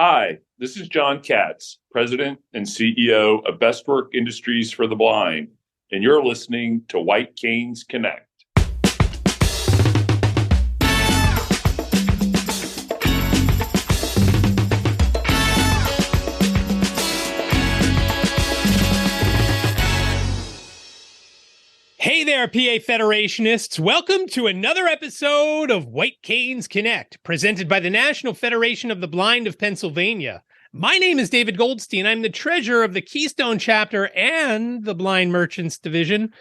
Hi, this is Jon Katz, President and CEO of Bestwork Industries for the Blind, and you're listening to White Canes Connect. Hey there, PA Federationists. Welcome to another episode of White Canes Connect, presented by the National Federation of the Blind of Pennsylvania. My name is David Goldstein. I'm the treasurer of the Keystone chapter and the Blind Merchants Division.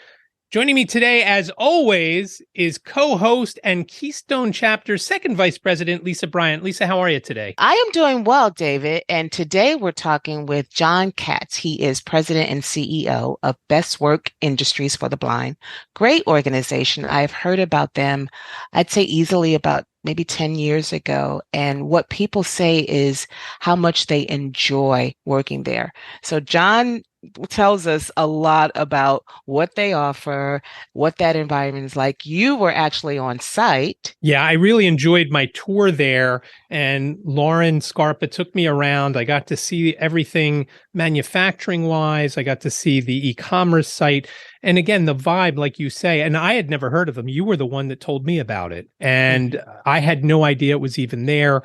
Joining me today, as always, is co-host and Keystone chapter second vice president, Lisa Bryant. Lisa, how are you today? I am doing well, David. And today we're talking with Jon Katz. He is president and CEO of Bestwork Industries for the Blind. Great organization. I've heard about them, I'd say easily about maybe 10 years ago. And what people say is how much they enjoy working there. So Jon tells us a lot about what they offer, what that environment is like. You were actually on site. Yeah, I really enjoyed my tour there, and Lauren Scarpa took me around. I got to see everything manufacturing wise. I got to see the e-commerce site. And again, the vibe, like you say, and I had never heard of them. You were the one that told me about it. And I had no idea it was even there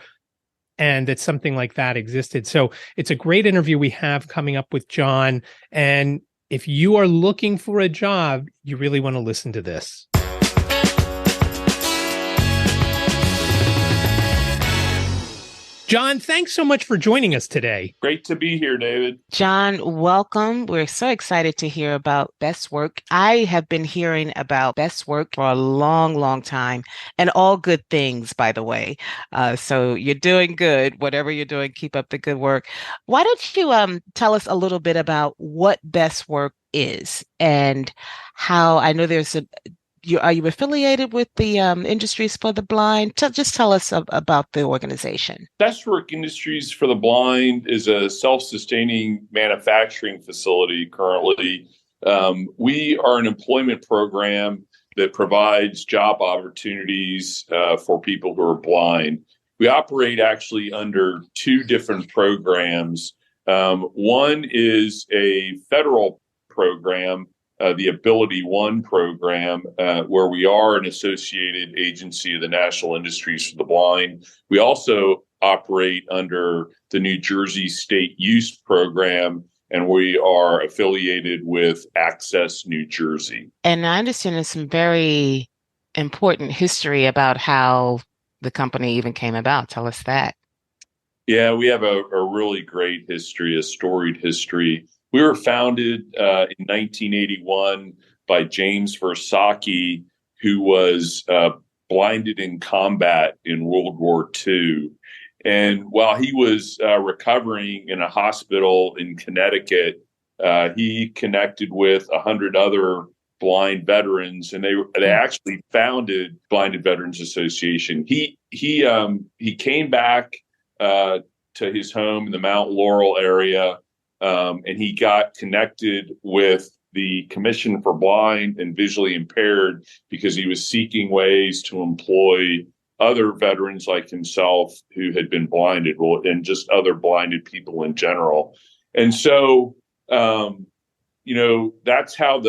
and that something like that existed. So it's a great interview we have coming up with Jon. And if you are looking for a job, you really want to listen to this. Jon, thanks so much for joining us today. Great to be here, David. Jon, welcome. We're so excited to hear about Bestwork. I have been hearing about Bestwork for a long, long time, and all good things, by the way. So you're doing good. Whatever you're doing, keep up the good work. Why don't you tell us a little bit about what Bestwork is and how I know there's are you affiliated with the Industries for the Blind? Just tell us about the organization. Bestwork Industries for the Blind is a self-sustaining manufacturing facility currently. We are an employment program that provides job opportunities for people who are blind. We operate actually under two different programs. One is a federal program, the Ability One program, where we are an associated agency of the National Industries for the Blind. We also operate under the New Jersey State Use Program, and we are affiliated with Access New Jersey. And I understand there's some very important history about how the company even came about. Tell us that. Yeah, we have a really great history, a storied history. We were founded in 1981 by James Versace, who was blinded in combat in World War II. And while he was recovering in a hospital in Connecticut, he connected with 100 other blind veterans, and they actually founded Blinded Veterans Association. He came back to his home in the Mount Laurel area. And he got connected with the Commission for Blind and Visually Impaired because he was seeking ways to employ other veterans like himself who had been blinded, and just other blinded people in general. And so, that's how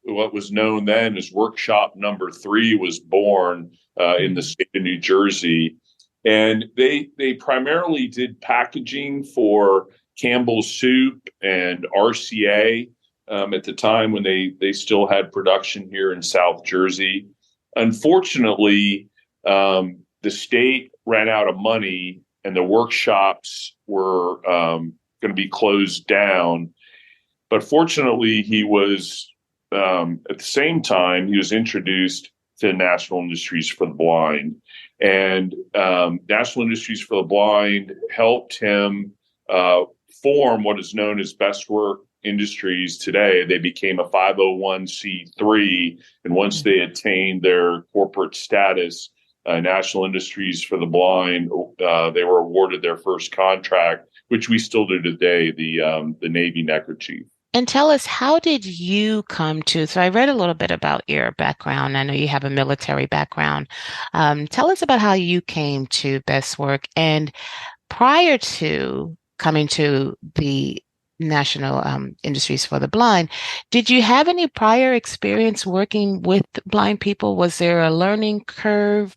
what was known then as Workshop Number 3 was born in the state of New Jersey. And they primarily did packaging for Campbell's Soup and RCA at the time when they still had production here in South Jersey. Unfortunately, the state ran out of money and the workshops were going to be closed down. But fortunately, he was, at the same time, he was introduced to National Industries for the Blind. And National Industries for the Blind helped him form what is known as Bestwork Industries today. They became a 501c3, and once they attained their corporate status, National Industries for the Blind, they were awarded their first contract, which we still do today, the Navy neckerchief. And tell us, how did you come to, so I read a little bit about your background. I know you have a military background. Tell us about how you came to Bestwork and prior to coming to the National Industries for the Blind, did you have any prior experience working with blind people? Was there a learning curve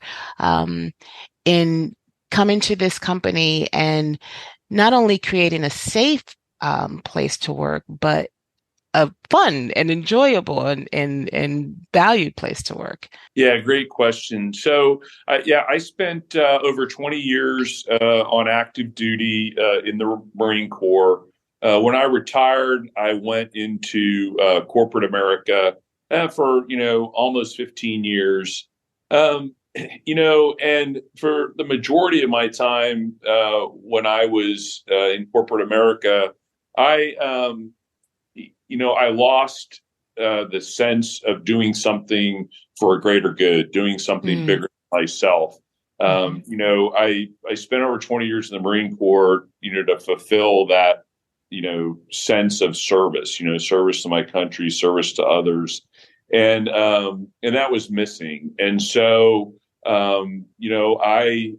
in coming to this company and not only creating a safe place to work, but a fun and enjoyable and valued place to work? Yeah, great question. So, I spent over 20 years on active duty in the Marine Corps. When I retired, I went into corporate America for, almost 15 years. And for the majority of my time when I was in corporate America, I, I lost the sense of doing something for a greater good, doing something bigger than myself. I spent over 20 years in the Marine Corps, to fulfill that, sense of service, service to my country, service to others. And that was missing. And so, I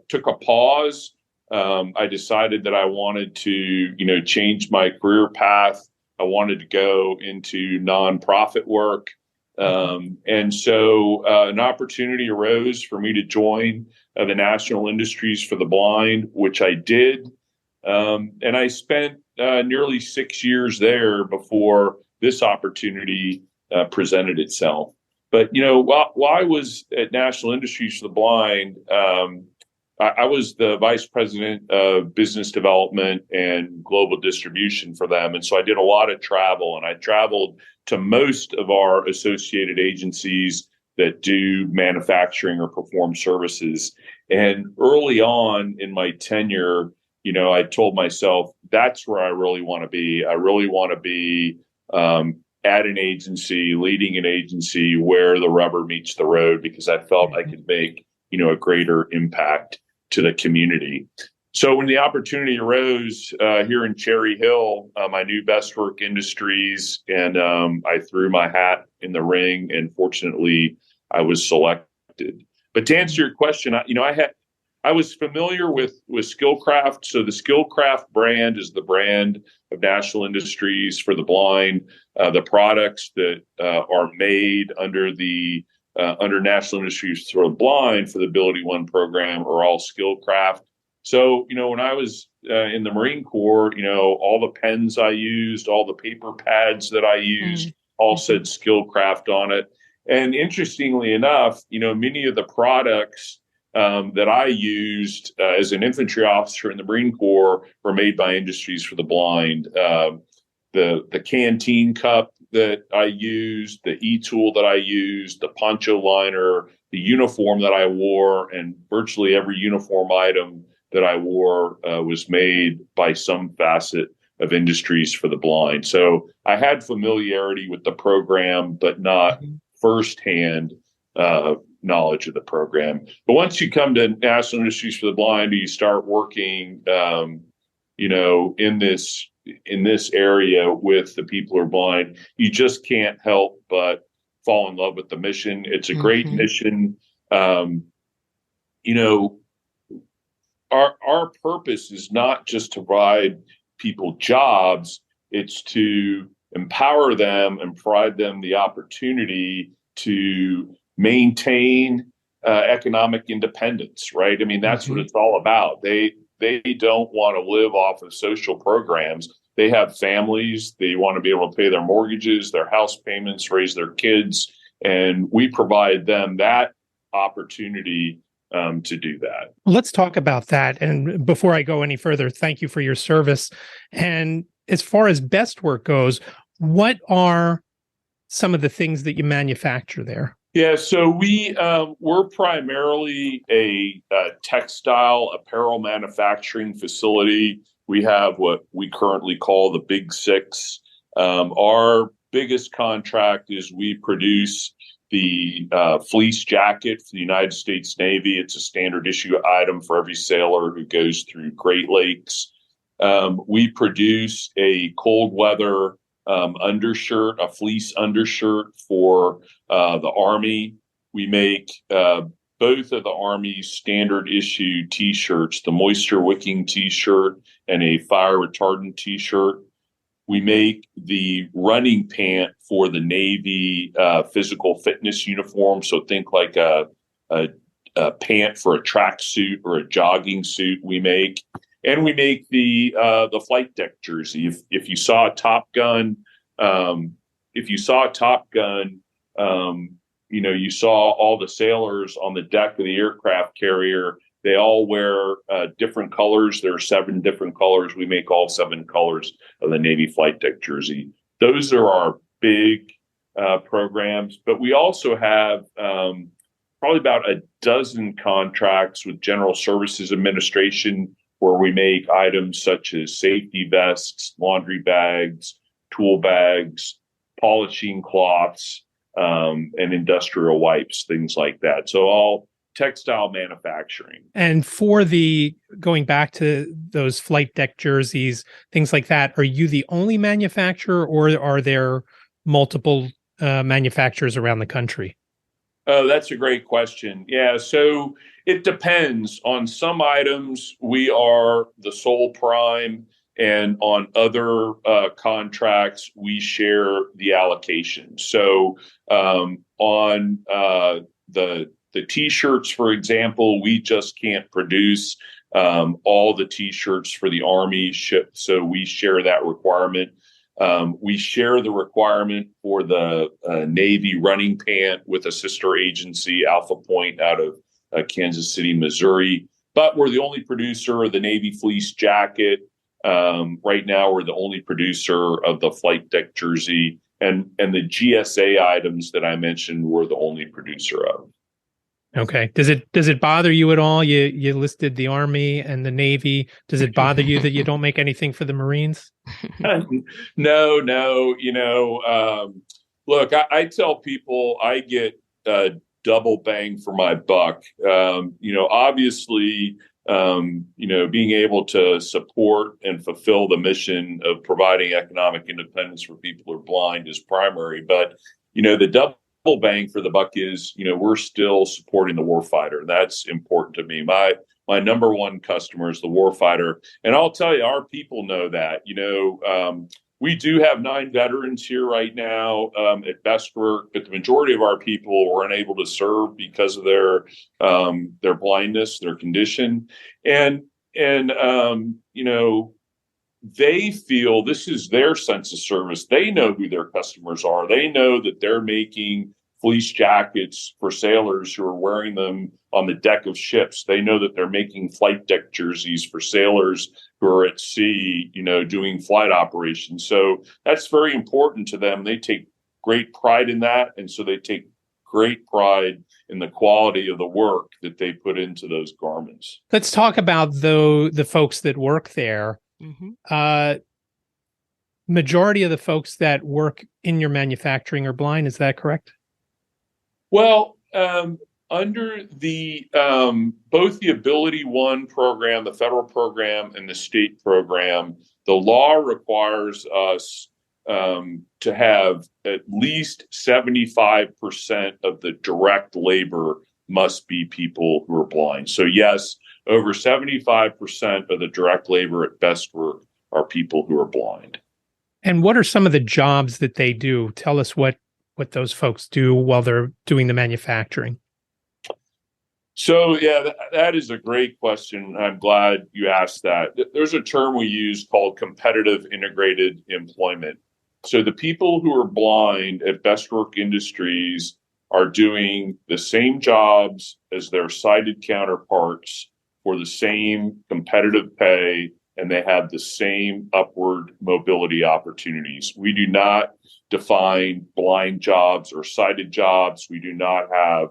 took a pause. I decided that I wanted to, change my career path. I wanted to go into nonprofit work. And so an opportunity arose for me to join the National Industries for the Blind, which I did. And I spent nearly 6 years there before this opportunity presented itself. But, while I was at National Industries for the Blind, I was the vice president of business development and global distribution for them. And so I did a lot of travel, and I traveled to most of our associated agencies that do manufacturing or perform services. And early on in my tenure, I told myself, that's where I really want to be. I really want to be at an agency, leading an agency where the rubber meets the road, because I felt I could make, a greater impact to the community. So when the opportunity arose here in Cherry Hill, I knew Bestwork Industries, and I threw my hat in the ring, and fortunately, I was selected. But to answer your question, I was familiar with Skillcraft. So the Skillcraft brand is the brand of National Industries for the Blind. The products that are made under National Industries for the Blind for the Ability One program are all Skillcraft. So, when I was in the Marine Corps, all the pens I used, all the paper pads that I used, all said Skillcraft on it. And interestingly enough, many of the products that I used as an infantry officer in the Marine Corps were made by Industries for the Blind. The canteen cup that I used, the e-tool that I used, the poncho liner, the uniform that I wore, and virtually every uniform item that I wore was made by some facet of Industries for the Blind. So I had familiarity with the program, but not firsthand knowledge of the program. But once you come to National Industries for the Blind, you start working, in this area with the people who are blind, you just can't help but fall in love with the mission. It's a great mission. Our purpose is not just to provide people jobs, it's to empower them and provide them the opportunity to maintain economic independence, right? I mean, that's what it's all about. They don't want to live off of social programs. They have families. They want to be able to pay their mortgages, their house payments, raise their kids. And we provide them that opportunity to do that. Let's talk about that. And before I go any further, thank you for your service. And as far as Bestwork goes, what are some of the things that you manufacture there? Yeah, so we're primarily a textile apparel manufacturing facility. We have what we currently call the Big Six. Our biggest contract is we produce the fleece jacket for the United States Navy. It's a standard issue item for every sailor who goes through Great Lakes. We produce a cold weather undershirt, a fleece undershirt for the Army. We make both of the Army's standard issue T-shirts, the moisture wicking T-shirt and a fire retardant T-shirt. We make the running pant for the Navy physical fitness uniform. So think like a pant for a track suit or a jogging suit we make. And we make the flight deck jersey. If you saw Top Gun, you saw all the sailors on the deck of the aircraft carrier. They all wear different colors. There are 7 different colors. We make all 7 colors of the Navy flight deck jersey. Those are our big programs. But we also have probably about a dozen contracts with General Services Administration where we make items such as safety vests, laundry bags, tool bags, polishing cloths, and industrial wipes, things like that. So all textile manufacturing. And going back to those flight deck jerseys, things like that, are you the only manufacturer or are there multiple manufacturers around the country? Oh, that's a great question. Yeah, so it depends. On some items, we are the sole prime, and on other contracts, we share the allocation. So on the T-shirts, for example, we just can't produce all the T-shirts for the Army ship, so we share that requirement. We share the requirement for the Navy running pant with a sister agency, Alpha Point, out of Kansas City, Missouri. But we're the only producer of the Navy fleece jacket. Right now, we're the only producer of the flight deck jersey. And the GSA items that I mentioned, we're the only producer of. Okay. Does it bother you at all? You listed the Army and the Navy. Does it bother you that you don't make anything for the Marines? No. Look, I tell people I get double bang for my buck. Obviously, being able to support and fulfill the mission of providing economic independence for people who are blind is primary. But, the double bang for the buck is, we're still supporting the warfighter. That's important to me. My number one customer is the warfighter. And I'll tell you, our people know that. We do have 9 veterans here right now at Bestwork, but the majority of our people were unable to serve because of their blindness, their condition. And they feel this is their sense of service. They know who their customers are. They know that they're making fleece jackets for sailors who are wearing them on the deck of ships. They know that they're making flight deck jerseys for sailors who are at sea, doing flight operations. So that's very important to them. They take great pride in that. And so they take great pride in the quality of the work that they put into those garments. Let's talk about the folks that work there. Mm-hmm. Majority of the folks that work in your manufacturing are blind. Is that correct? Well, under the both the Ability One program, the federal program, and the state program, the law requires us to have at least 75% of the direct labor must be people who are blind. So yes, over 75% of the direct labor at Bestwork are people who are blind. And what are some of the jobs that they do? Tell us what those folks do while they're doing the manufacturing. So, yeah, that is a great question. I'm glad you asked that. There's a term we use called competitive integrated employment. So the people who are blind at Bestwork Industries are doing the same jobs as their sighted counterparts for the same competitive pay, and they have the same upward mobility opportunities. We do not define blind jobs or sighted jobs. We do not have,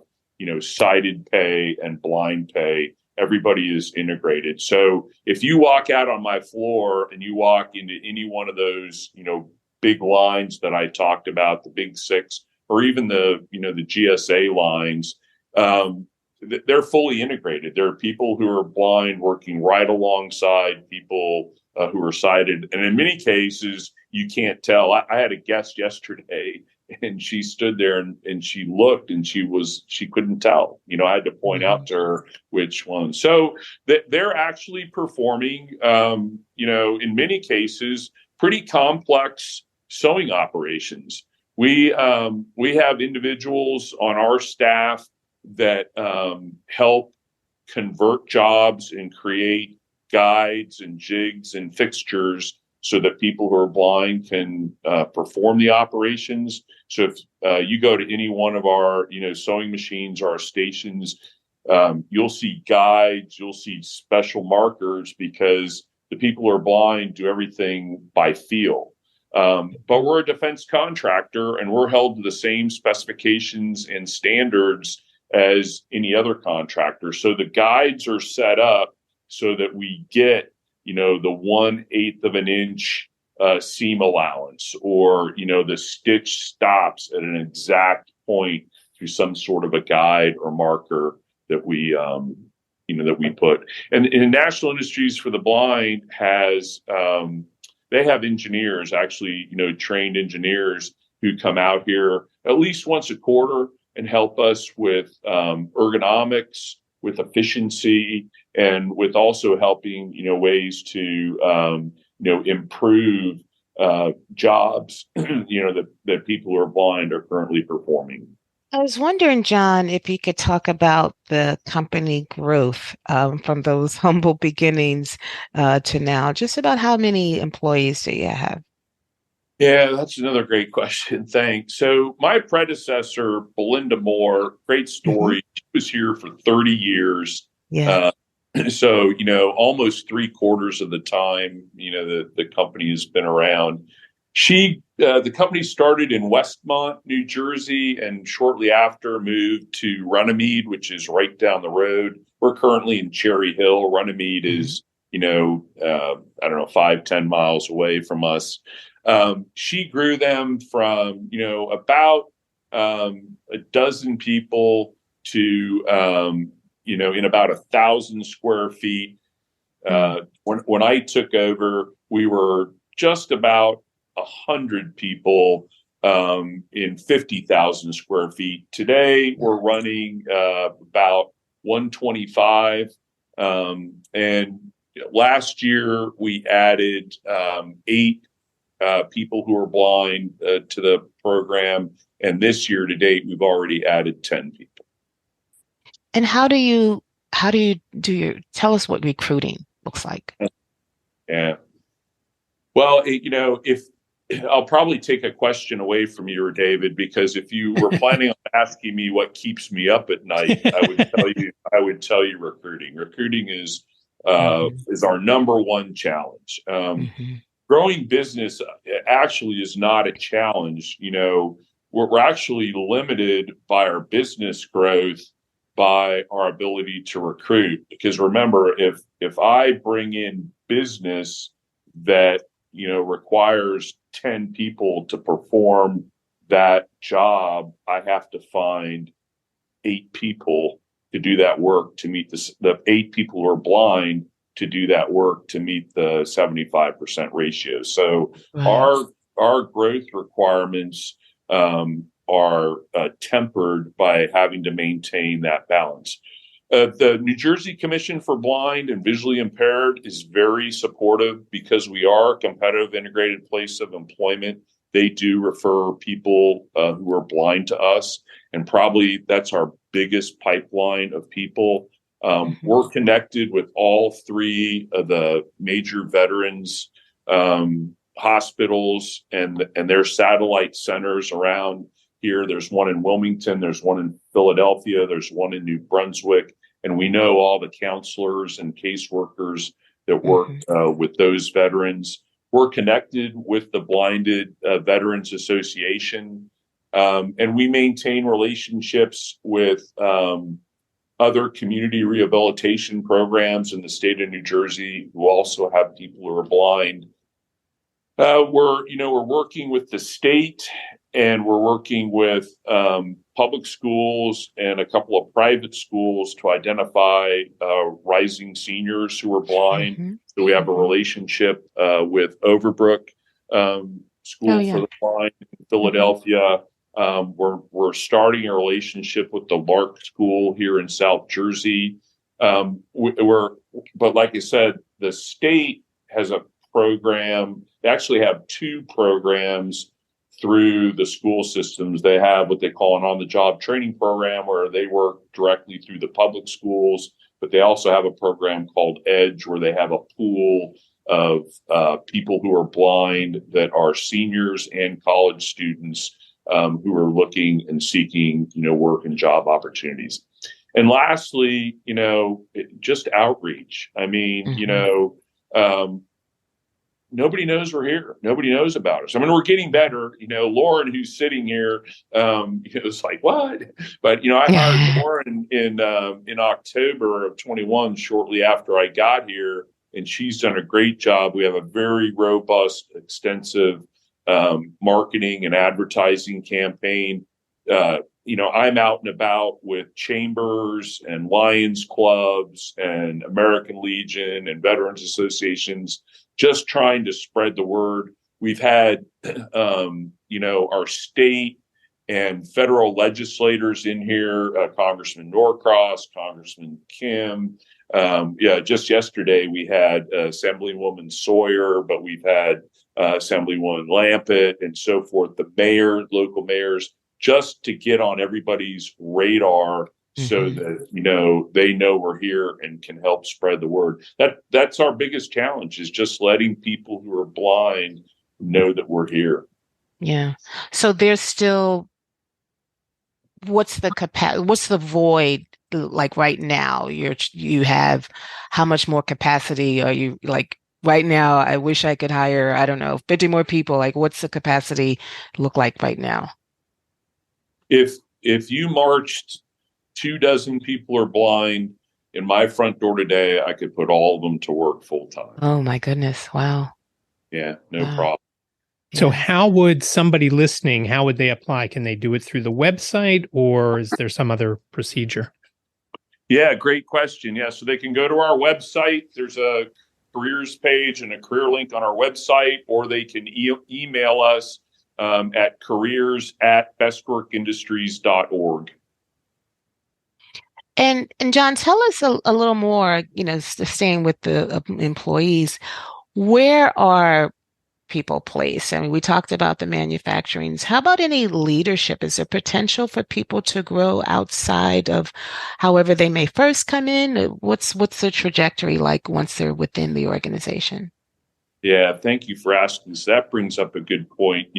sighted pay and blind pay. Everybody is integrated. So if you walk out on my floor and you walk into any one of those, big lines that I talked about, the big 6, or even the GSA lines, they're fully integrated. There are people who are blind working right alongside people who are sighted. And in many cases, you can't tell. I had a guest yesterday, and she stood there and she looked and she couldn't tell. I had to point out to her which one. So they're actually performing, in many cases, pretty complex sewing operations. We have individuals on our staff that help convert jobs and create guides and jigs and fixtures so that people who are blind can perform the operations. So if you go to any one of our sewing machines or our stations, you'll see guides, you'll see special markers, because the people who are blind do everything by feel. But we're a defense contractor, and we're held to the same specifications and standards as any other contractor. So the guides are set up so that we get, the 1/8 of an inch seam allowance, or, the stitch stops at an exact point through some sort of a guide or marker that we, that we put. And National Industries for the Blind has, they have engineers, actually, trained engineers who come out here at least once a quarter and help us with ergonomics, with efficiency, and with also helping, ways to, improve jobs, that people who are blind are currently performing. I was wondering, Jon, if you could talk about the company growth from those humble beginnings to now. Just about how many employees do you have? Yeah, that's another great question. Thanks. So my predecessor, Belinda Moore, great story. She was here for 30 years. Yeah. So, almost 3/4 of the time, the company has been around. The company started in Westmont, New Jersey, and shortly after moved to Runnymede, which is right down the road. We're currently in Cherry Hill. Runnymede is, 5-10 miles away from us. She grew them from, about a dozen people to, in about 1,000 square feet. When I took over, we were just about 100 people in 50,000 square feet. Today, we're running about 125. And last year, we added 8 people who are blind to the program. And this year to date, we've already added 10 people. And how do you tell us what recruiting looks like? Yeah. Well, if I'll probably take a question away from you, David, because if you were planning on asking me what keeps me up at night, I would tell you recruiting. Recruiting is our number one challenge. Growing business actually is not a challenge. We're actually limited by our business growth by our ability to recruit. Because remember, if I bring in business that requires 10 people to perform that job, I have to find 8 people to do that work to meet the 8 people who are blind to do that work to meet the 75% ratio. So our growth requirements are tempered by having to maintain that balance. The New Jersey Commission for Blind and Visually Impaired is very supportive because we are a competitive integrated place of employment. They do refer people who are blind to us, and probably that's our biggest pipeline of people. We're connected with all 3 of the major veterans hospitals and their satellite centers around here. There's one in Wilmington, there's one in Philadelphia, there's one in New Brunswick, and we know all the counselors and caseworkers that work with those veterans. We're connected with the Blinded Veterans Association, and we maintain relationships with other community rehabilitation programs in the state of New Jersey who also have people who are blind. We're working with the state, and we're working with public schools and a couple of private schools to identify rising seniors who are blind. So we have a relationship with Overbrook School for the Blind in Philadelphia. We're starting a relationship with the Lark School here in South Jersey. But like I said, the state has a program. They actually have two programs through the school systems. They have what they call an on-the-job training program, where they work directly through the public schools, but they also have a program called EDGE, where they have a pool of people who are blind that are seniors and college students who are looking and seeking, work and job opportunities. And lastly, just outreach. I mean, nobody knows we're here. Nobody knows about us. I mean, we're getting better. Lauren, who's sitting here, it's like, what? But, I hired Lauren in October of 21, shortly after I got here, and she's done a great job. We have a very robust, extensive marketing and advertising campaign. I'm out and about with chambers and Lions clubs and American Legion and Veterans Associations, just trying to spread the word. We've had, our state and federal legislators in here, Congressman Norcross, Congressman Kim. Just yesterday we had Assemblywoman Sawyer, but we've had Assemblywoman Lampett and so forth, the mayor, local mayors, just to get on everybody's radar so that, they know we're here and can help spread the word. That's our biggest challenge, is just letting people who are blind know that we're here. Yeah. So there's still, what's the void like right now? You have, how much more capacity are you, like right now? I wish I could hire, I don't know, 50 more people. Like, what's the capacity look like right now? If you marched 24 people are blind in my front door today, I could put all of them to work full time. Oh my goodness. Wow. Yeah, no problem. So how would somebody listening, how would they apply? Can they do it through the website, or is there some other procedure? Yeah, great question. Yeah, so they can go to our website. There's a careers page and a career link on our website, or they can email us at careers@bestworkindustries.org. And Jon, tell us a little more, staying with the employees, where are people placed? I mean, we talked about the manufacturings. How about any leadership? Is there potential for people to grow outside of however they may first come in? What's the trajectory like once they're within the organization? Yeah, thank you for asking. So that brings up a good point.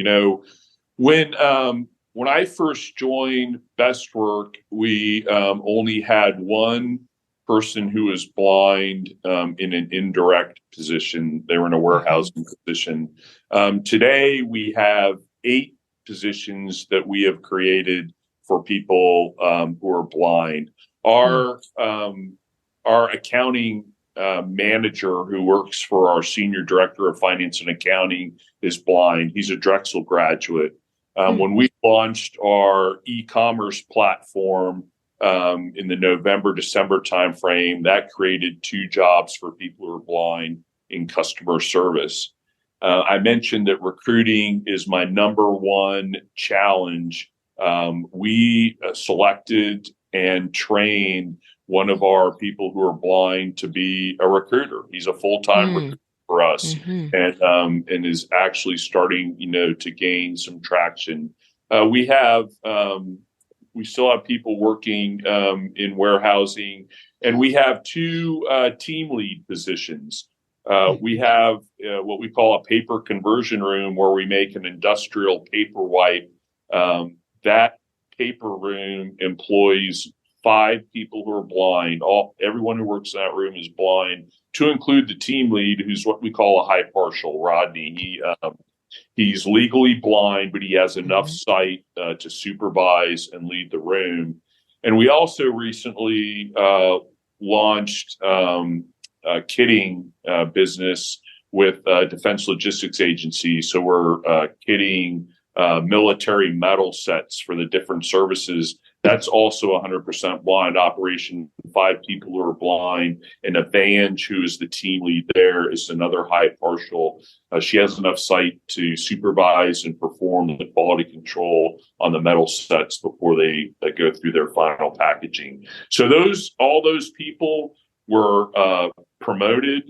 When I first joined Bestwork, we only had one person who was blind in an indirect position. They were in a warehousing position. Today, we have 8 positions that we have created for people who are blind. Our accounting manager, who works for our senior director of finance and accounting, is blind. He's a Drexel graduate. When we launched our e-commerce platform in the November-December timeframe, that created 2 jobs for people who are blind in customer service. I mentioned that recruiting is my number one challenge. We selected and trained one of our people who are blind to be a recruiter. He's a full-time recruiter for us, and is actually starting, to gain some traction. We still have people working in warehousing, and we have 2 team lead positions. We have what we call a paper conversion room, where we make an industrial paper wipe. That paper room employs 5 people who are blind. Everyone who works in that room is blind, to include the team lead, who's what we call a high partial, Rodney. He's legally blind, but he has enough sight to supervise and lead the room. And we also recently launched a kitting business with Defense Logistics Agency. So we're kitting military metal sets for the different services That's also a 100% blind operation. 5 people who are blind, and Avange, who is the team lead there, is another high partial. She has enough sight to supervise and perform the quality control on the metal sets before they go through their final packaging. So all those people were promoted.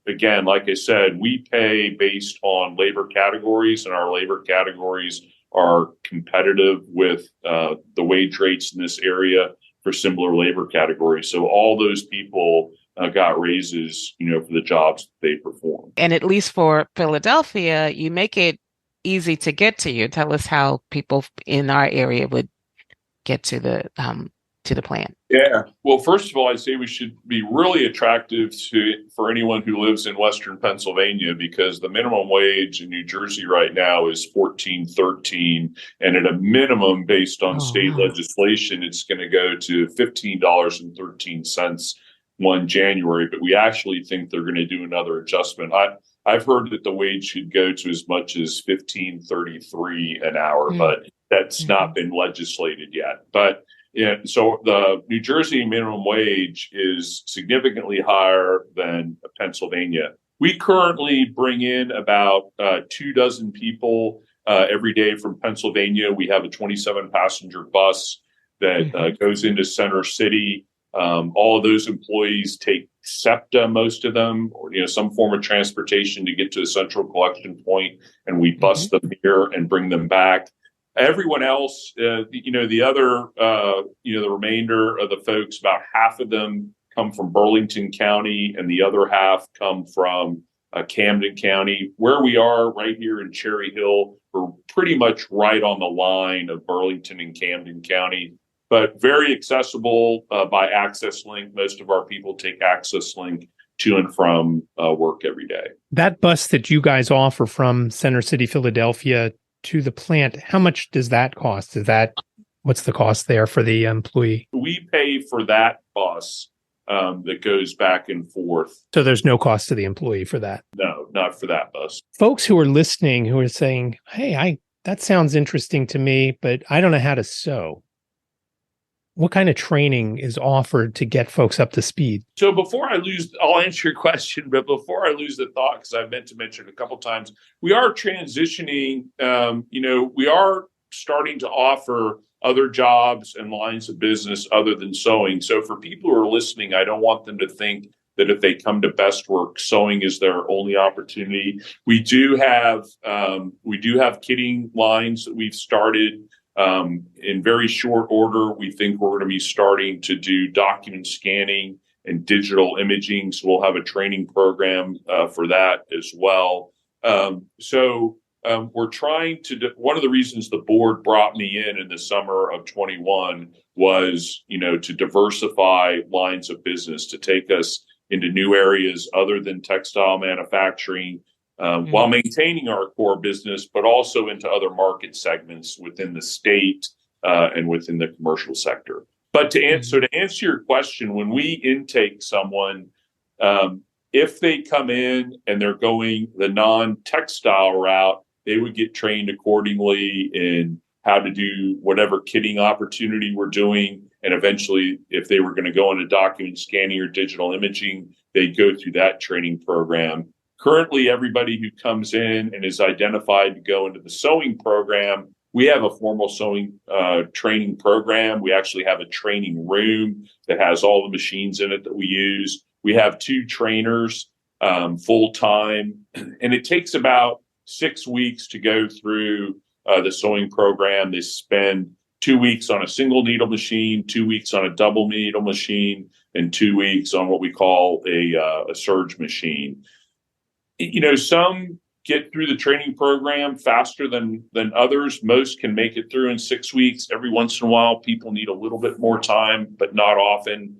Again, like I said, we pay based on labor categories, and our labor categories are competitive with the wage rates in this area for similar labor categories. So all those people got raises, for the jobs they perform. And at least for Philadelphia, you make it easy to get to you. Tell us how people in our area would get to the plant. Yeah. Well, first of all, I'd say we should be really attractive for anyone who lives in Western Pennsylvania, because the minimum wage in New Jersey right now is $14.13, and at a minimum, based on state legislation, it's going to go to $15.13 1 January. But we actually think they're going to do another adjustment. I've heard that the wage should go to as much as $15.33 an hour, but that's not been legislated yet. But so the New Jersey minimum wage is significantly higher than Pennsylvania. We currently bring in about 24 people every day from Pennsylvania. We have a 27-passenger bus that goes into Center City. All of those employees take SEPTA, most of them, or some form of transportation to get to a central collection point, and we bus them here and bring them back. Everyone else, the other, the remainder of the folks, about half of them come from Burlington County, and the other half come from Camden County. Where we are right here in Cherry Hill, we're pretty much right on the line of Burlington and Camden County, but very accessible by Access Link. Most of our people take Access Link to and from work every day. That bus that you guys offer from Center City, Philadelphia to the plant, how much does that cost? What's the cost there for the employee? We pay for that bus that goes back and forth. So there's no cost to the employee for that? No, not for that bus. Folks who are listening, who are saying, hey, that sounds interesting to me, but I don't know how to sew. What kind of training is offered to get folks up to speed? So I'll answer your question, but before I lose the thought, because I meant to mention a couple of times, we are transitioning. We are starting to offer other jobs and lines of business other than sewing. So for people who are listening, I don't want them to think that if they come to Bestwork, sewing is their only opportunity. We do have kitting lines that we've started. In very short order, we think we're going to be starting to do document scanning and digital imaging. So we'll have a training program for that as well. We're trying to one of the reasons the board brought me in the summer of 21 was, to diversify lines of business, to take us into new areas other than textile manufacturing, while maintaining our core business, but also into other market segments within the state and within the commercial sector. But to answer your question, when we intake someone, if they come in and they're going the non-textile route, they would get trained accordingly in how to do whatever kitting opportunity we're doing. And eventually, if they were going to go into document scanning or digital imaging, they'd go through that training program. Currently, everybody who comes in and is identified to go into the sewing program, we have a formal sewing training program. We actually have a training room that has all the machines in it that we use. We have 2 trainers full time, and it takes about 6 weeks to go through the sewing program. They spend 2 weeks on a single needle machine, 2 weeks on a double needle machine, and 2 weeks on what we call a surge machine. Some get through the training program faster than others. Most can make it through in 6 weeks. Every once in a while, people need a little bit more time, but not often.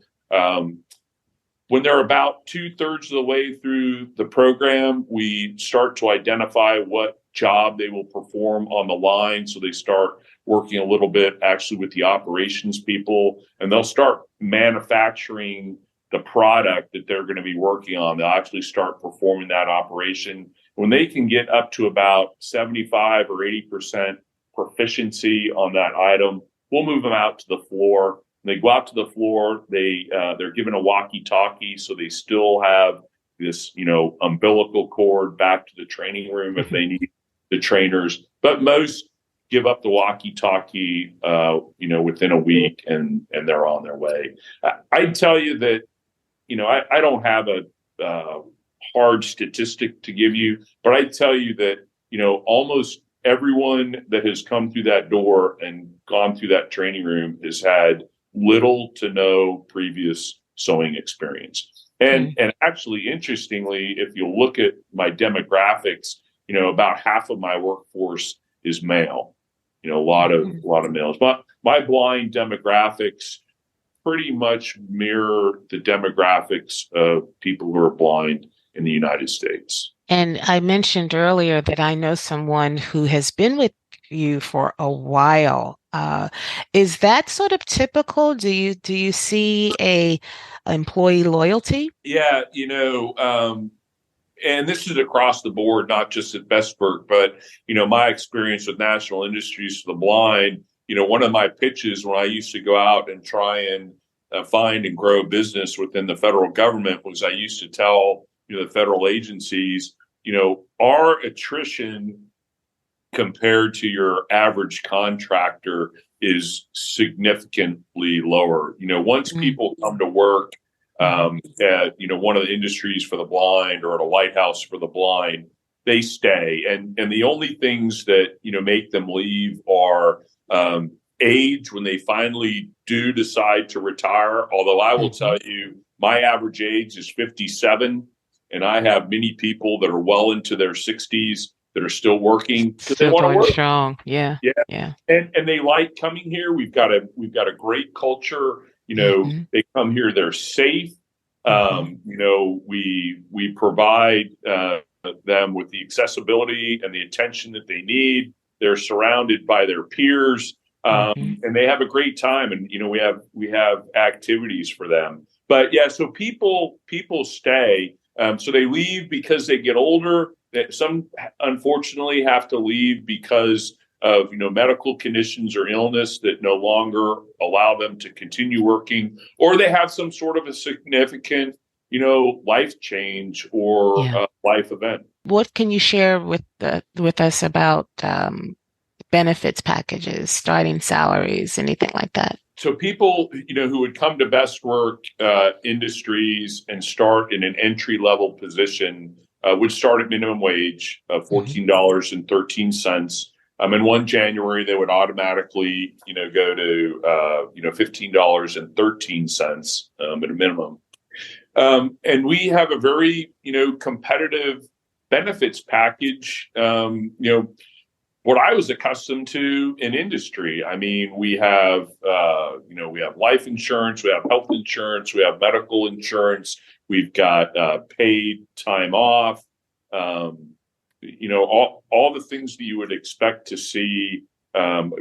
When they're about 2/3 of the way through the program, we start to identify what job they will perform on the line. So they start working a little bit actually with the operations people, and they'll start manufacturing the product that they're going to be working on. They'll actually start performing that operation. When they can get up to about 75 or 80% proficiency on that item, we'll move them out to the floor. When they go out to the floor, they're given a walkie-talkie, so they still have this, umbilical cord back to the training room if they need the trainers. But most give up the walkie-talkie, within a week, and they're on their way. I'd tell you that, I don't have a hard statistic to give you, but I'd tell you that, almost everyone that has come through that door and gone through that training room has had little to no previous sewing experience. And actually, interestingly, if you look at my demographics, about half of my workforce is male. A lot of males. But my blind demographics pretty much mirror the demographics of people who are blind in the United States. And I mentioned earlier that I know someone who has been with you for a while. Is that sort of typical? Do you see a employee loyalty? Yeah, and this is across the board, not just at Bestwork, but my experience with National Industries for the Blind. One of my pitches when I used to go out and try and find and grow business within the federal government was I used to tell the federal agencies, our attrition compared to your average contractor is significantly lower. Once people come to work at one of the industries for the blind or at a lighthouse for the blind, they stay. And the only things that make them leave are age when they finally do decide to retire. Although I will tell you, my average age is 57, and I have many people that are well into their 60s that are still working because they want to work. Strong. Yeah. And they like coming here. We've got a great culture. They come here, they're safe. We provide them with the accessibility and the attention that they need. They're surrounded by their peers, and they have a great time. And we have activities for them. But yeah, so people stay. So they leave because they get older. Some unfortunately have to leave because of medical conditions or illness that no longer allow them to continue working, or they have some sort of a significant life change or life event. What can you share with us about benefits packages, starting salaries, anything like that? So people who would come to Bestwork Industries and start in an entry level position would start at minimum wage of $14.13. And 1 January, they would automatically, go to, $15.13 at a minimum. And we have a very, competitive benefits package. What I was accustomed to in industry. I mean, we have life insurance, we have health insurance, we have medical insurance, we've got paid time off. All the things that you would expect to see.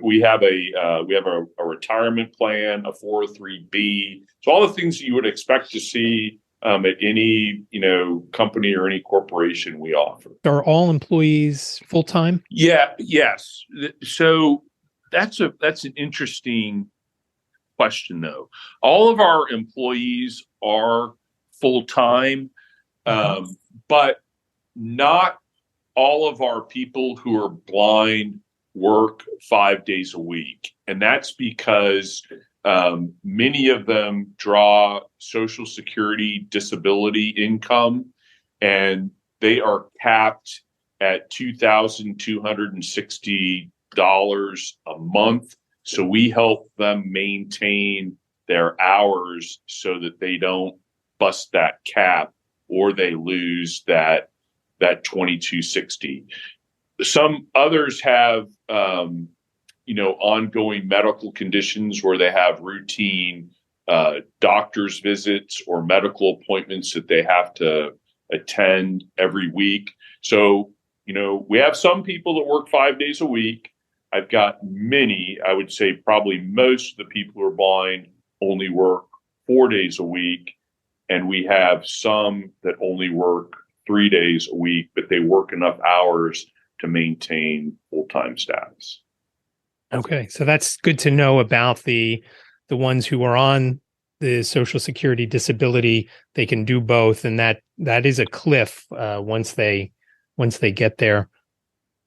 We have a retirement plan, a 403B. So all the things that you would expect to see at any company or any corporation we offer. Are all employees full time? Yes. So that's an interesting question, though. All of our employees are full time, but not all of our people who are blind work 5 days a week. And that's because many of them draw Social Security disability income, and they are capped at $2,260 a month. So we help them maintain their hours so that they don't bust that cap or they lose that $2,260. Some others have, ongoing medical conditions where they have routine doctor's visits or medical appointments that they have to attend every week. So, we have some people that work 5 days a week. I've got many, I would say probably most of the people who are blind only work 4 days a week. And we have some that only work 3 days a week, but they work enough hours to maintain full-time status. Okay, so that's good to know about the ones who are on the Social Security disability. They can do both, and that is a cliff once they get there.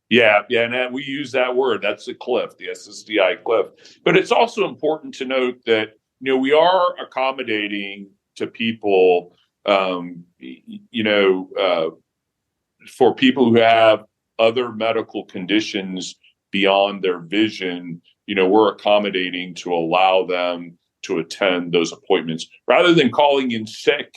Yeah, and we use that word. That's the cliff, the SSDI cliff. But it's also important to note that we are accommodating to people, for people who have other medical conditions beyond their vision. We're accommodating to allow them to attend those appointments rather than calling in sick.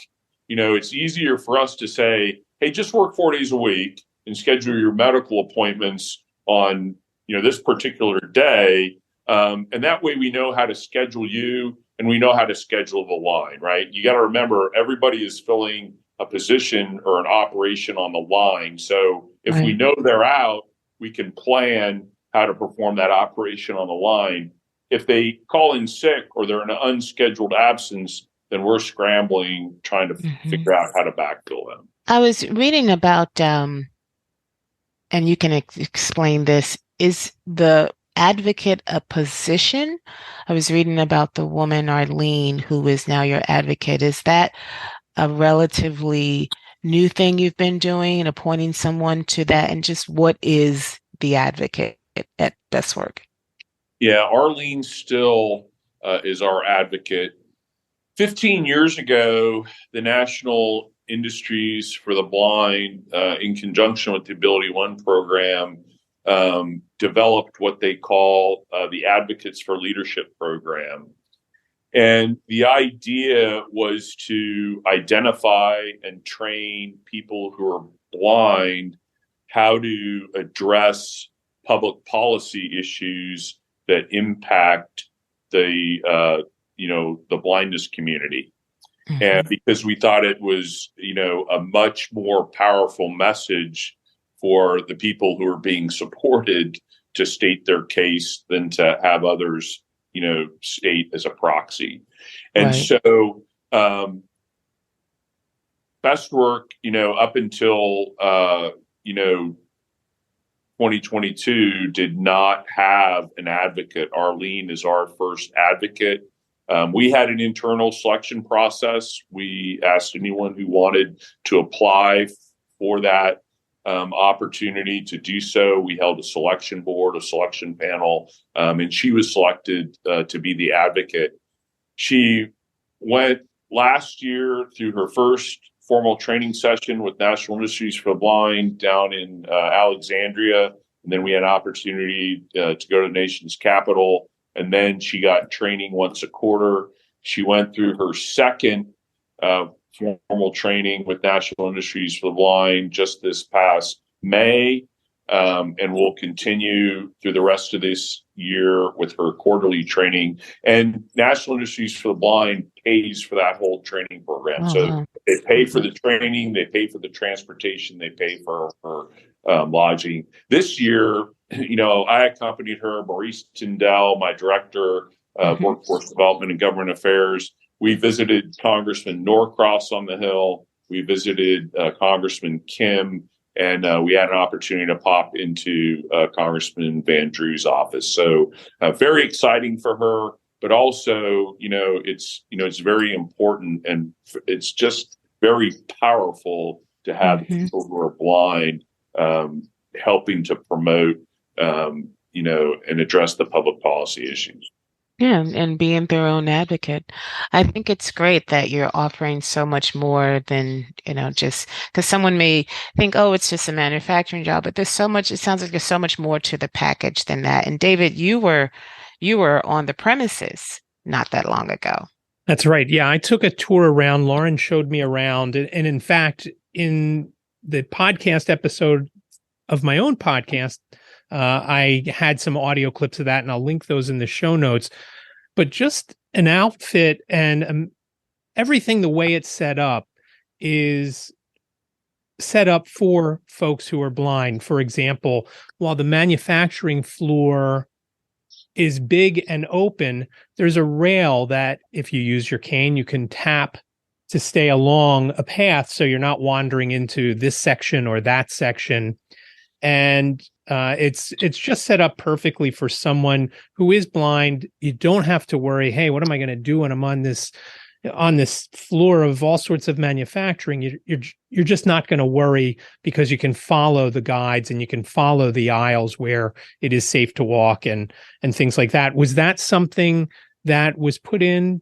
It's easier for us to say, hey, just work 4 days a week and schedule your medical appointments on this particular day, and that way we know how to schedule you and we know how to schedule the line. Right? You got to remember, everybody is filling a position or an operation on the line. So if we know they're out, we can plan how to perform that operation on the line. If they call in sick or they're in an unscheduled absence, then we're scrambling trying to figure out how to backfill them. I was reading about, and you can explain this, is the advocate a position? I was reading about the woman, Arlene, who is now your advocate. Is that a relatively new thing you've been doing and appointing someone to that? And just what is the advocate at Bestwork? Yeah, Arlene still is our advocate. 15 years ago, the National Industries for the Blind, in conjunction with the Ability One program, developed what they call the Advocates for Leadership program. And the idea was to identify and train people who are blind how to address public policy issues that impact the blindness community. And because we thought it was, a much more powerful message for the people who are being supported to state their case than to have others state as a proxy. And so Bestwork, up until 2022 did not have an advocate. Arlene is our first advocate. We had an internal selection process. We asked anyone who wanted to apply for that opportunity to do so. We held a selection board, a selection panel, and she was selected to be the advocate. She went last year through her first formal training session with National Industries for the Blind down in Alexandria, and then we had an opportunity to go to the nation's capital, and then she got training once a quarter. She went through her second formal training with National Industries for the Blind just this past May, and will continue through the rest of this year with her quarterly training. And National Industries for the Blind pays for that whole training program. So they pay for the training, they pay for the transportation, they pay for her lodging. This year, I accompanied her, Maurice Tyndall, my director of Workforce Development and Government Affairs. We visited Congressman Norcross on the Hill. We visited Congressman Kim, and we had an opportunity to pop into Congressman Van Drew's office. So very exciting for her, but also, it's very important, and it's just very powerful to have people who are blind helping to promote, and address the public policy issues. Yeah, and being their own advocate. I think it's great that you're offering so much more than, just because someone may think, oh, it's just a manufacturing job, but there's so much, it sounds like there's so much more to the package than that. And David, you were on the premises not that long ago. That's right. Yeah, I took a tour around. Lauren showed me around. And in fact, in the podcast episode of my own podcast, I had some audio clips of that, and I'll link those in the show notes. But just an outfit and everything, the way it's set up is set up for folks who are blind. For example, while the manufacturing floor is big and open, there's a rail that if you use your cane, you can tap to stay along a path so you're not wandering into this section or that section. And it's just set up perfectly for someone who is blind. You don't have to worry, hey, what am I going to do when I'm on this floor of all sorts of manufacturing? You're just not going to worry, because you can follow the guides and you can follow the aisles where it is safe to walk and things like that. Was that something that was put in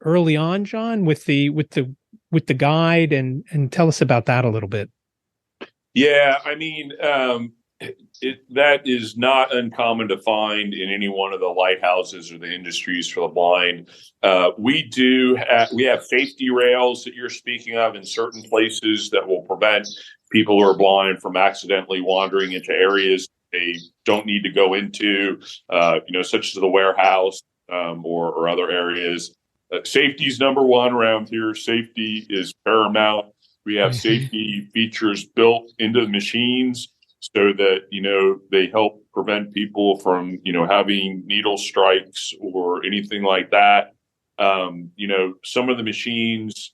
early on, Jon, with the guide, and tell us about that a little bit? Yeah, I mean, that is not uncommon to find in any one of the lighthouses or the industries for the blind. We have safety rails that you're speaking of in certain places that will prevent people who are blind from accidentally wandering into areas they don't need to go into, such as the warehouse or other areas. Safety is number one around here. Safety is paramount. We have safety features built into the machines so that, they help prevent people from, having needle strikes or anything like that. Some of the machines,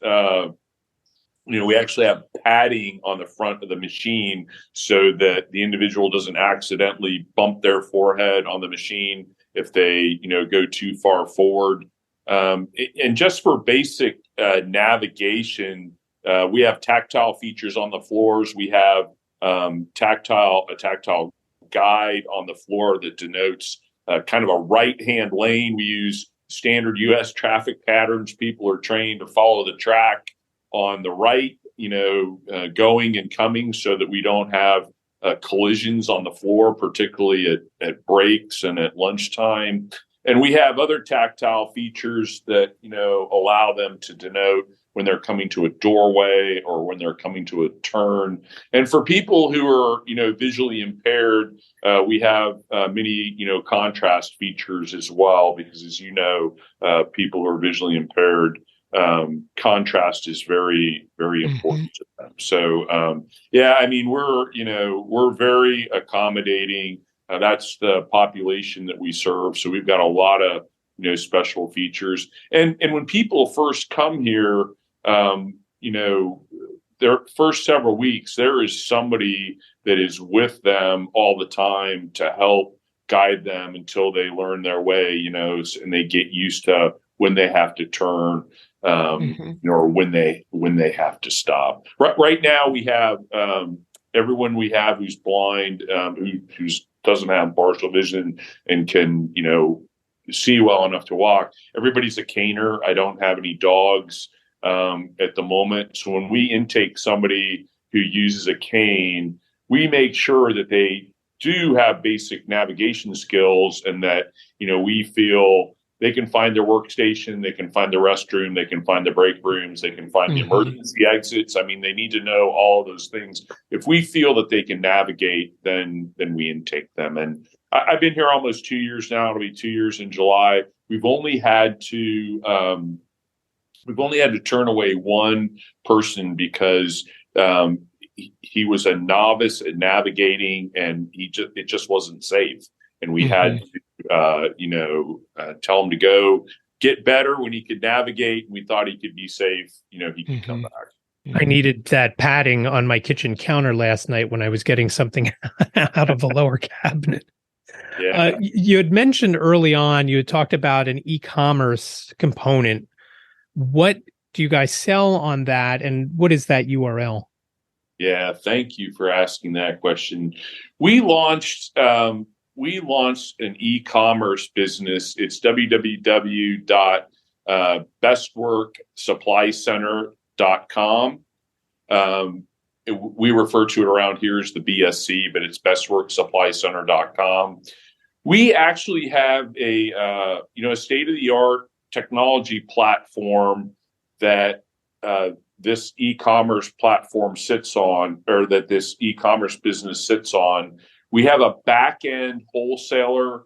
we actually have padding on the front of the machine so that the individual doesn't accidentally bump their forehead on the machine if they, go too far forward. And just for basic navigation, we have tactile features on the floors. We have a tactile guide on the floor that denotes kind of a right-hand lane. We use standard U.S. traffic patterns. People are trained to follow the track on the right, going and coming, so that we don't have collisions on the floor, particularly at breaks and at lunchtime. And we have other tactile features that, allow them to denote when they're coming to a doorway or when they're coming to a turn. And for people who are, visually impaired, we have many, contrast features as well, because as people who are visually impaired, contrast is very, very important to them. So, we're very accommodating. That's the population that we serve. So we've got a lot of, special features. And when people first come here, their first several weeks, there is somebody that is with them all the time to help guide them until they learn their way, and they get used to when they have to turn, or when they have to stop. Right now, we have everyone we have who's blind, who doesn't have partial vision and can, see well enough to walk. Everybody's a caner. I don't have any dogs at the moment. So when we intake somebody who uses a cane, we make sure that they do have basic navigation skills, and that, we feel they can find their workstation, they can find the restroom, they can find the break rooms, they can find the emergency exits. I mean, they need to know all of those things. If we feel that they can navigate, then we intake them. And I've been here almost 2 years now. It'll be 2 years in July. We've only had to turn away one person because he was a novice at navigating, and it just wasn't safe. And we had to, tell him to go get better when he could navigate. And we thought he could be safe. He could come back. I needed that padding on my kitchen counter last night when I was getting something out of a lower cabinet. Yeah. You had mentioned early on, you had talked about an e-commerce component. What do you guys sell on that, and what is that URL? Yeah, thank you for asking that question. We launched an e-commerce business. It's www.bestworksupplycenter.com. We refer to it around here as the BSC, but it's bestworksupplycenter.com. We actually have a state-of-the-art technology platform that this e-commerce platform sits on, or that this e-commerce business sits on. We have a back-end wholesaler.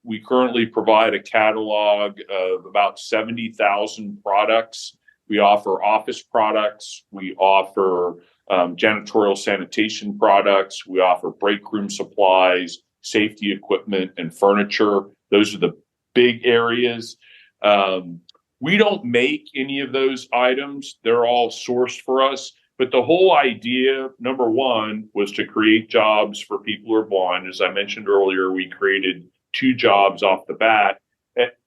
We currently provide a catalog of about 70,000 products. We offer office products. We offer janitorial sanitation products. We offer break room supplies, safety equipment, and furniture. Those are the big areas. We don't make any of those items. They're all sourced for us, But the whole idea, number one, was to create jobs for people who are blind. As I mentioned earlier, we created 2 jobs off the bat.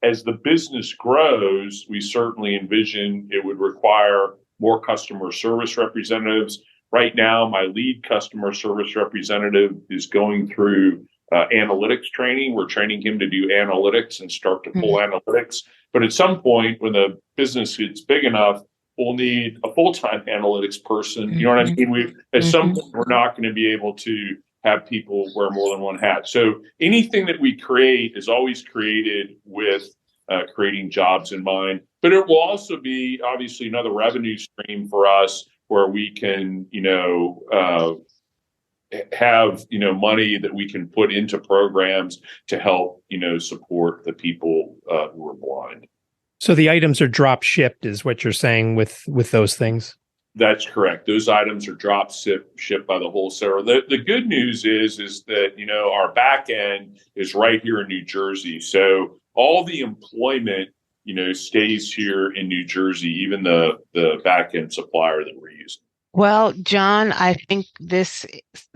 As the business grows, we certainly envision it would require more customer service representatives. Right now, my lead customer service representative is going through analytics training. We're training him to do analytics and start to pull analytics. But at some point, when the business gets big enough, we'll need a full-time analytics person. You know what I mean? At some point, we're not going to be able to have people wear more than one hat. So anything that we create is always created with creating jobs in mind. But it will also be obviously another revenue stream for us where we can, have, money that we can put into programs to help, support the people who are blind. So the items are drop shipped is what you're saying with those things? That's correct. Those items are drop shipped by the wholesaler. The good news is that, our back end is right here in New Jersey. So all the employment, stays here in New Jersey, even the back end supplier that we're using. Well, Jon, I think this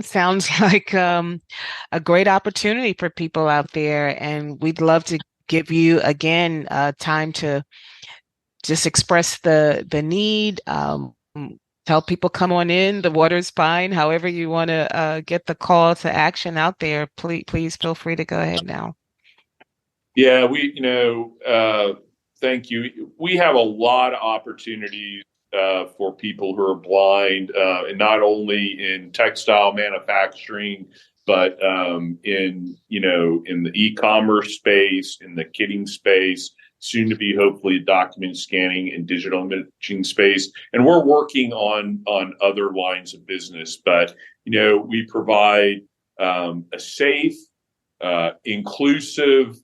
sounds like a great opportunity for people out there, and we'd love to give you again time to just express the need. Tell people come on in. The water's fine. However you want to get the call to action out there, please feel free to go ahead now. Yeah, thank you. We have a lot of opportunities for people who are blind, and not only in textile manufacturing, but in the e-commerce space, in the kitting space, soon to be hopefully document scanning and digital imaging space. And we're working on other lines of business, but we provide a safe, inclusive,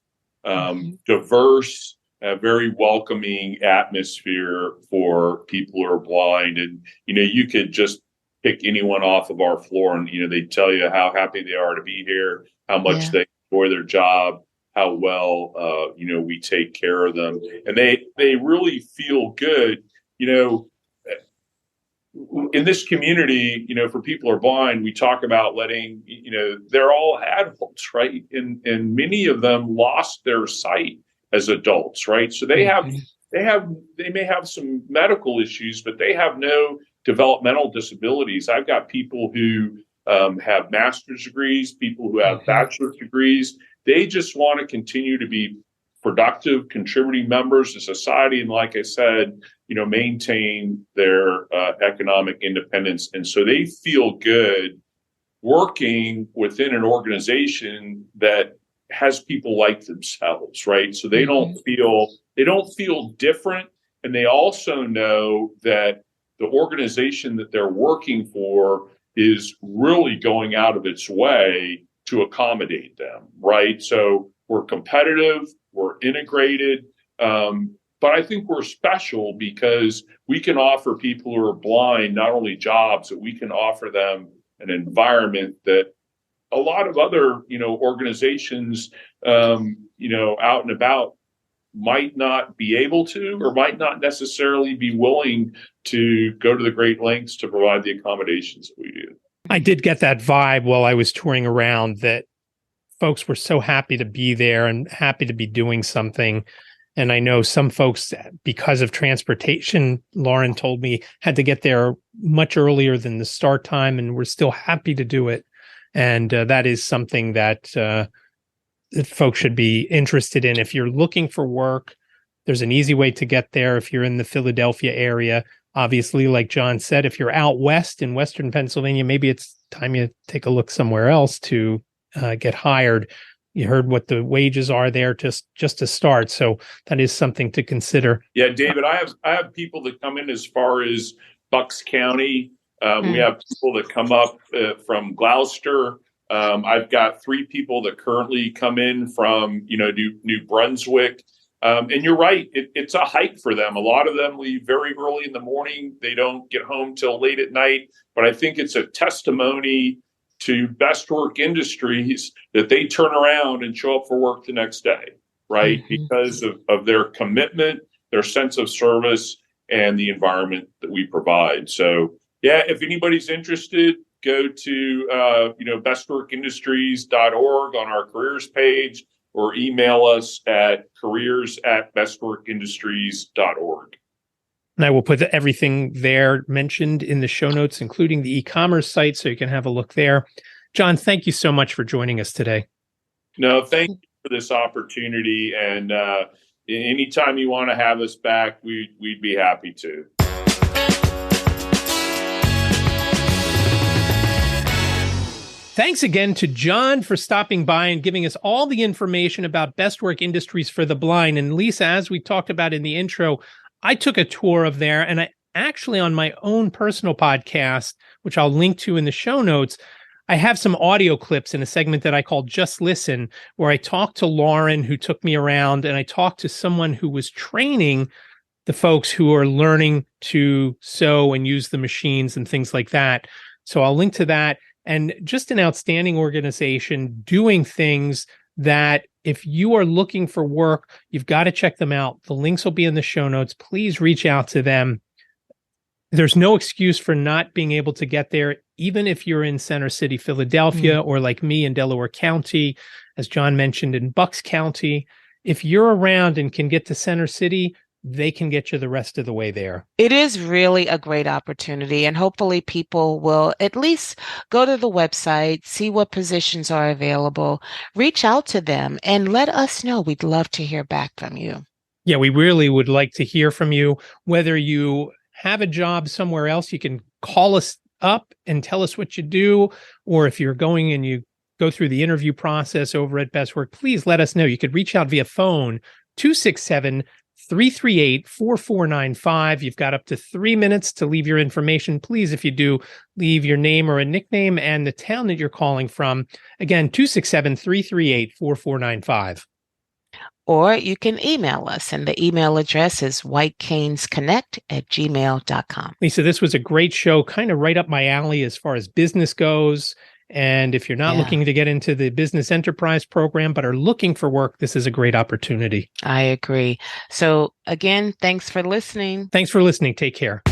diverse, very welcoming atmosphere for people who are blind. And, you could just pick anyone off of our floor and, they tell you how happy they are to be here, how much they enjoy their job, how well, we take care of them. And they really feel good, in this community, for people who are blind, we talk about letting, they're all adults, right? And many of them lost their sight as adults, right? So they may have some medical issues, but they have no developmental disabilities. I've got people who have master's degrees, people who have bachelor's degrees. They just want to continue to be productive, contributing members to society. And like I said, maintain their economic independence. And so they feel good working within an organization that has people like themselves, right? So they don't feel different. And they also know that the organization that they're working for is really going out of its way to accommodate them, right? So we're competitive, we're integrated, but I think we're special because we can offer people who are blind not only jobs, but we can offer them an environment that a lot of other, organizations, out and about might not be able to, or might not necessarily be willing to go to the great lengths to provide the accommodations that we do. I did get that vibe while I was touring around that folks were so happy to be there and happy to be doing something. And I know some folks, because of transportation, Lauren told me, had to get there much earlier than the start time and were still happy to do it. And that is something that folks should be interested in. If you're looking for work, there's an easy way to get there. If you're in the Philadelphia area, obviously, like Jon said, if you're out west in Western Pennsylvania, maybe it's time you take a look somewhere else to get hired. You heard what the wages are there just to start. So that is something to consider. Yeah, David, I have people that come in as far as Bucks County. We have people that come up from Gloucester. I've got 3 people that currently come in from, New Brunswick. And you're right, it's a hike for them. A lot of them leave very early in the morning. They don't get home till late at night. But I think it's a testimony to Bestwork Industries that they turn around and show up for work the next day, right? Because of their commitment, their sense of service, and the environment that we provide. So, Yeah, if anybody's interested, go to bestworkindustries.org on our careers page, or email us at careers@bestworkindustries.org. And I will put everything there mentioned in the show notes, including the e-commerce site, so you can have a look there. Jon, thank you so much for joining us today. No, thank you for this opportunity. And anytime you want to have us back, we'd be happy to. Thanks again to Jon for stopping by and giving us all the information about Bestwork Industries for the Blind. And Lisa, as we talked about in the intro, I took a tour of there, and I actually, on my own personal podcast, which I'll link to in the show notes, I have some audio clips in a segment that I call Just Listen, where I talked to Lauren, who took me around, and I talked to someone who was training the folks who are learning to sew and use the machines and things like that. So I'll link to that. And just an outstanding organization doing things that if you are looking for work, you've got to check them out. The links will be in the show notes. Please reach out to them. There's no excuse for not being able to get there, even if you're in Center City, Philadelphia, or like me in Delaware County, as Jon mentioned, in Bucks County. If you're around and can get to Center City, they can get you the rest of the way there. It is really a great opportunity, and hopefully people will at least go to the website, see what positions are available, reach out to them, and let us know. We'd love to hear back from you. Yeah, we really would like to hear from you. Whether you have a job somewhere else, you can call us up and tell us what you do, or if you're going and you go through the interview process over at Bestwork, please let us know. You could reach out via phone, 267-338-4495. You've got up to 3 minutes to leave your information. Please, if you do, leave your name or a nickname and the town that you're calling from. Again, 267-338-4495. Or you can email us, and the email address is whitecanesconnect@gmail.com. Lisa, this was a great show, kind of right up my alley as far as business goes. And if you're not looking to get into the business enterprise program, but are looking for work, this is a great opportunity. I agree. So again, thanks for listening. Thanks for listening. Take care.